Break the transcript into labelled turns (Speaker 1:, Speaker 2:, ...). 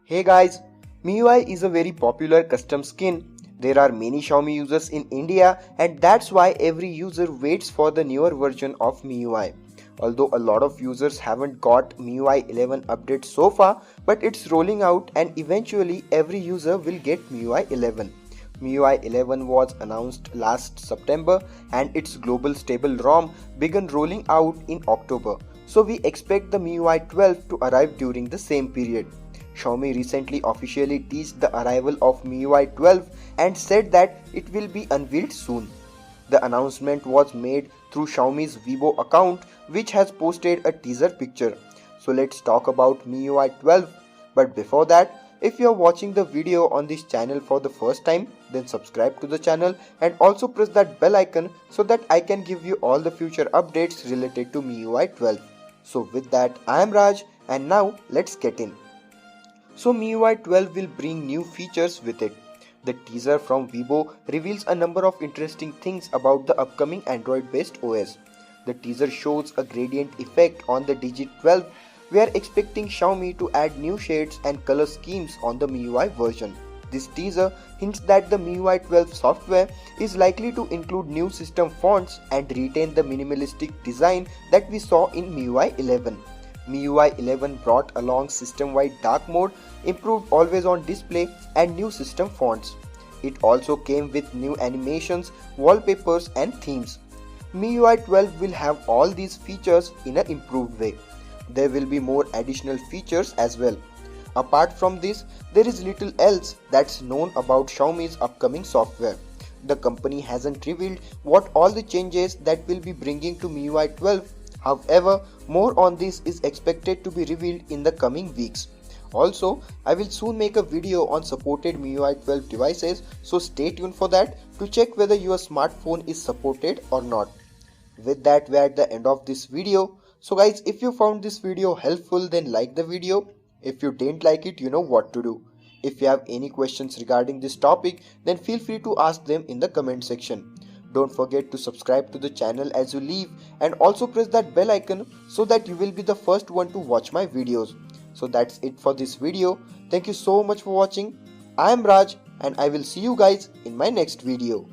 Speaker 1: Hey guys, MIUI is a very popular custom skin. There are many Xiaomi users in India and that's why every user waits for the newer version of MIUI. Although a lot of users haven't got MIUI 11 update so far, but it's rolling out and eventually every user will get MIUI 11. MIUI 11 was announced last September and its global stable ROM began rolling out in October. So we expect the MIUI 12 to arrive during the same period. Xiaomi recently officially teased the arrival of MIUI 12 and said that it will be unveiled soon. The announcement was made through Xiaomi's Weibo account, which has posted a teaser picture. So let's talk about MIUI 12. But before that, if you are watching the video on this channel for the first time, then subscribe to the channel and also press that bell icon so that I can give you all the future updates related to MIUI 12. So with that, I am Raj and now let's get in. So MIUI 12 will bring new features with it. The teaser from Weibo reveals a number of interesting things about the upcoming Android-based OS. The teaser shows a gradient effect on the digit 12. We are expecting Xiaomi to add new shades and color schemes on the MIUI version. This teaser hints that the MIUI 12 software is likely to include new system fonts and retain the minimalistic design that we saw in MIUI 11. MIUI 11 brought along system-wide dark mode, improved always-on display and new system fonts. It also came with new animations, wallpapers and themes. MIUI 12 will have all these features in an improved way. There will be more additional features as well. Apart from this, there is little else that's known about Xiaomi's upcoming software. The company hasn't revealed what all the changes that will be bringing to MIUI 12. However, more on this is expected to be revealed in the coming weeks. Also, I will soon make a video on supported MIUI 12 devices, so stay tuned for that to check whether your smartphone is supported or not. With that, we are at the end of this video. So guys, if you found this video helpful, then like the video. If you didn't like it, you know what to do. If you have any questions regarding this topic, then feel free to ask them in the comment section. Don't forget to subscribe to the channel as you leave and also press that bell icon so that you will be the first one to watch my videos. So that's it for this video. Thank you so much for watching. I am Raj and I will see you guys in my next video.